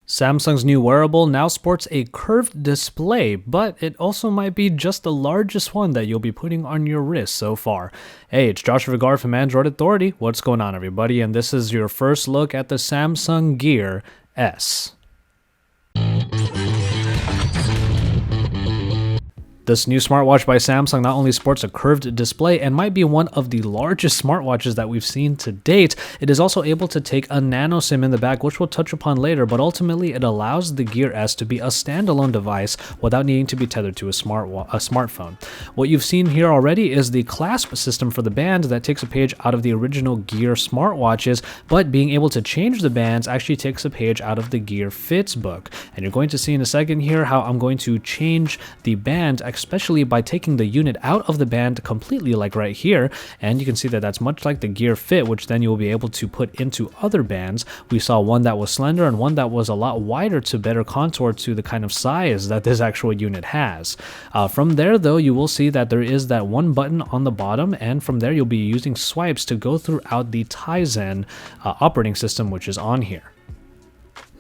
Samsung's new wearable now sports a curved display, but it also might be just the largest one that you'll be putting on your wrist so far. Hey, it's Josh Vigard from Android Authority. What's going on, everybody? And this is your first look at the Samsung Gear S. This new smartwatch by Samsung not only sports a curved display and might be one of the largest smartwatches that we've seen to date, it is also able to take a nano SIM in the back, which we'll touch upon later, but ultimately it allows the Gear S to be a standalone device without needing to be tethered to a smartphone. What you've seen here already is the clasp system for the band that takes a page out of the original Gear smartwatches, but being able to change the bands actually takes a page out of the Gear Fits book. And you're going to see in a second here how I'm going to change the band, especially by taking the unit out of the band completely, like right here. And you can see that that's much like the Gear Fit, which then you'll be able to put into other bands. We saw one that was slender and one that was a lot wider to better contour to the kind of size that this actual unit has. From there, though, you will see that there is that one button on the bottom, and from there you'll be using swipes to go throughout the Tizen operating system, which is on here.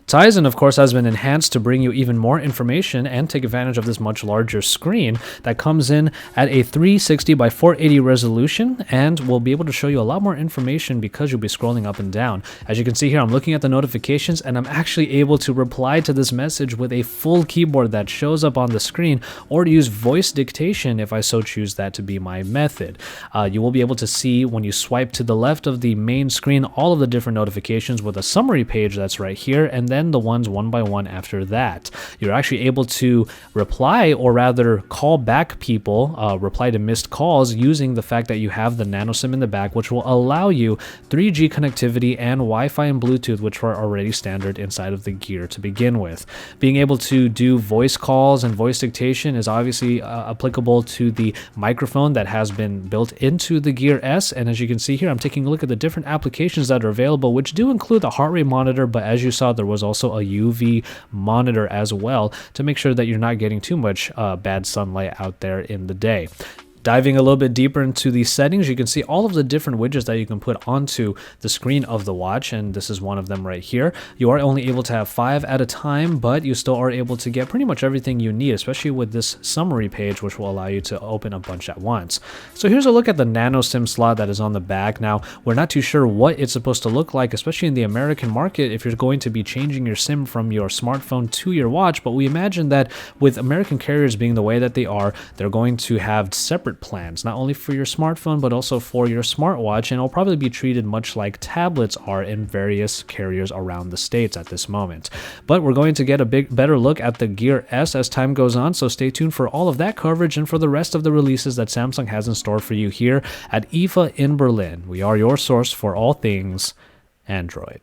Tizen, of course, has been enhanced to bring you even more information and take advantage of this much larger screen that comes in at a 360 by 480 resolution, and will be able to show you a lot more information because you'll be scrolling up and down. As you can see here, I'm looking at the notifications and I'm actually able to reply to this message with a full keyboard that shows up on the screen, or to use voice dictation if I so choose that to be my method. You will be able to see when you swipe to the left of the main screen all of the different notifications with a summary page that's right here, and then the ones one by one after that. You're actually able to reply, or rather call back people, reply to missed calls, using the fact that you have the nano SIM in the back, which will allow you 3G connectivity and Wi-Fi and Bluetooth, which are already standard inside of the Gear to begin with. Being able to do voice calls and voice dictation is obviously applicable to the microphone that has been built into the Gear S, and as you can see here, I'm taking a look at the different applications that are available, which do include the heart rate monitor, but as you saw, there was also a UV monitor as well to make sure that you're not getting too much bad sunlight out there in the day. Diving a little bit deeper into the settings, you can see all of the different widgets that you can put onto the screen of the watch, and this is one of them right here. You are only able to have 5 at a time, but you still are able to get pretty much everything you need, especially with this summary page, which will allow you to open a bunch at once. So here's a look at the nano SIM slot that is on the back. Now, we're not too sure what it's supposed to look like, especially in the American market, if you're going to be changing your SIM from your smartphone to your watch, but we imagine that with American carriers being the way that they are, they're going to have separate plans, not only for your smartphone but also for your smartwatch, and it'll probably be treated much like tablets are in various carriers around the states at this moment. But we're going to get a better look at the Gear S as time goes on, so stay tuned for all of that coverage and for the rest of the releases that Samsung has in store for you here at IFA in Berlin. We are your source for all things Android.